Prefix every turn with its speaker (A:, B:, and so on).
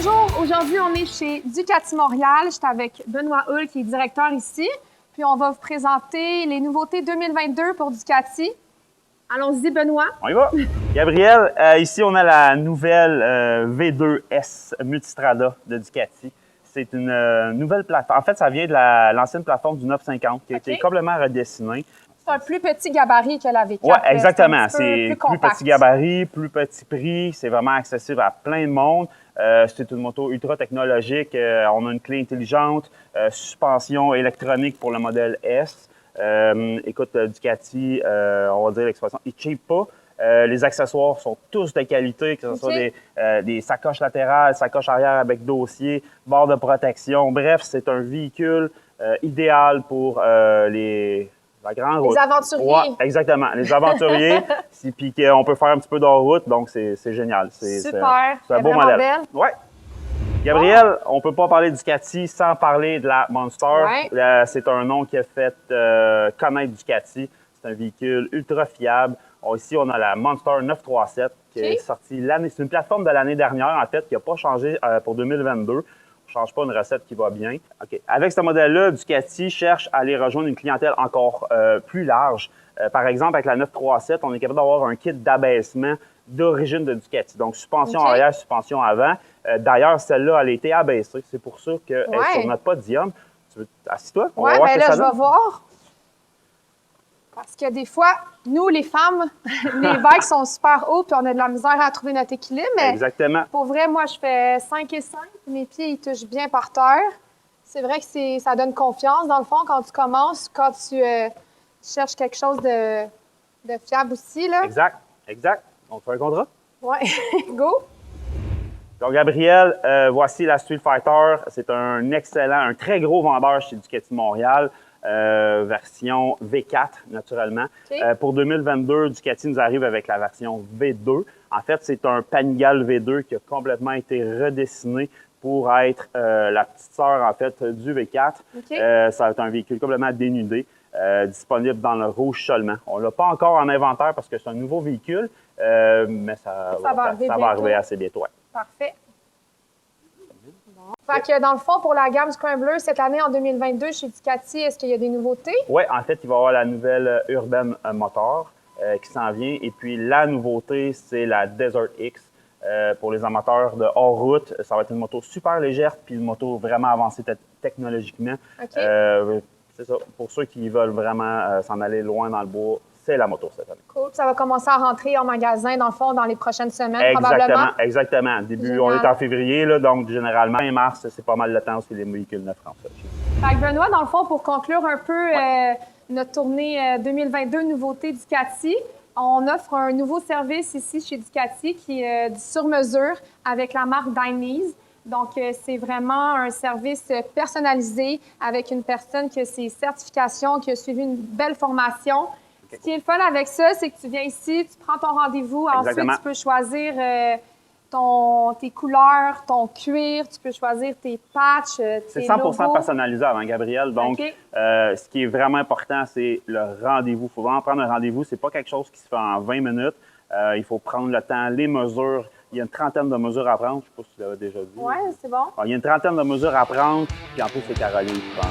A: Bonjour, aujourd'hui on est chez Ducati Montréal. Je suis avec Benoît Hull qui est directeur ici. Puis on va vous présenter les nouveautés 2022 pour Ducati. Allons-y Benoît.
B: On y va. Gabriel, ici on a la nouvelle V2S Multistrada de Ducati. C'est une nouvelle plateforme. En fait, ça vient de l'ancienne plateforme du 950 qui a été complètement redessinée.
A: C'est un plus petit gabarit que la V4.
B: Oui, exactement. C'est plus
A: compact.
B: petit gabarit, plus petit prix. C'est vraiment accessible à plein de monde. C'est une moto ultra technologique. On a une clé intelligente, suspension électronique pour le modèle S. Écoute, Ducati, on va dire l'expression, il ne cheap pas. Les accessoires sont tous de qualité, que ce soit des sacoches latérales, sacoches arrière avec dossier, barre de protection. Bref, c'est un véhicule idéal pour la grande route.
A: Les aventuriers.
B: Ouais, exactement. Les aventuriers. Puis on peut faire un petit peu d'hors-route, donc c'est génial.
A: Super.
B: C'est un beau modèle.
A: Belle.
B: Ouais. Gabriel, on ne peut pas parler de Ducati sans parler de la Monster.
A: Ouais.
B: C'est un nom qui a fait connaître Ducati. C'est un véhicule ultra fiable. Ici, on a la Monster 937 qui est sortie l'année. C'est une plateforme de l'année dernière, en fait, qui n'a pas changé pour 2022. On ne change pas une recette qui va bien. Okay. Avec ce modèle-là, Ducati cherche à aller rejoindre une clientèle encore plus large. Par exemple, avec la 937, on est capable d'avoir un kit d'abaissement d'origine de Ducati. Donc, suspension arrière, suspension avant. D'ailleurs, celle-là, elle a été abaissée. C'est pour ça qu'elle est sur notre podium. Assis-toi.
A: Oui, bien là, je vais voir. Parce que des fois, nous, les femmes, les bikes sont super hauts puis on a de la misère à trouver notre équilibre. Mais
B: exactement.
A: Pour vrai, moi, je fais 5 et 5. Mes pieds, ils touchent bien par terre. C'est vrai que ça donne confiance, dans le fond, quand tu commences, quand tu cherches quelque chose de fiable aussi. Là.
B: Exact. On fait un contrat?
A: Oui. Go!
B: Donc, Gabriel, voici la Street Fighter. C'est un très gros vendeur chez Ducati Montréal. Version V4, naturellement. Pour 2022, Ducati nous arrive avec la version V2. En fait, c'est un Panigale V2 qui a complètement été redessiné pour être la petite sœur, en fait, du V4. Ça va être un véhicule complètement dénudé, disponible dans le rouge seulement. On ne l'a pas encore en inventaire parce que c'est un nouveau véhicule, mais ça va arriver assez bientôt. Ouais.
A: Parfait. Fait que dans le fond, pour la gamme Scrambler, cette année, en 2022, chez Ducati, est-ce qu'il y a des nouveautés?
B: Oui, en fait, il va y avoir la nouvelle Urban Motor qui s'en vient. Et puis, la nouveauté, c'est la Desert X. Pour les amateurs de hors-route, ça va être une moto super légère puis une moto vraiment avancée technologiquement. C'est ça. Pour ceux qui veulent vraiment s'en aller loin dans le bois, c'est la moto cette année.
A: Cool. Ça va commencer à rentrer en magasin, dans le fond, dans les prochaines semaines, probablement?
B: Exactement. On est en février, là, donc généralement, fin mars, c'est pas mal le temps où les véhicules neufs rentrent.
A: Fait que Benoît, dans le fond, pour conclure un peu notre tournée 2022 nouveautés Ducati, on offre un nouveau service ici chez Ducati qui est du sur-mesure avec la marque Dynease. Donc, c'est vraiment un service personnalisé avec une personne qui a ses certifications, qui a suivi une belle formation. Ce qui est le fun avec ça, c'est que tu viens ici, tu prends ton rendez-vous. Ensuite, tu peux choisir tes couleurs, ton cuir, tu peux choisir tes patchs,
B: c'est 100% personnalisable, hein, Gabriel. Donc, ce qui est vraiment important, c'est le rendez-vous. Il faut vraiment prendre un rendez-vous. C'est pas quelque chose qui se fait en 20 minutes. Il faut prendre le temps, les mesures. Il y a une trentaine de mesures à prendre. Je ne sais pas si tu l'avais déjà dit.
A: Oui, c'est bon.
B: Alors, il y a une trentaine de mesures à prendre. Puis en plus, c'est Caroline qui prend.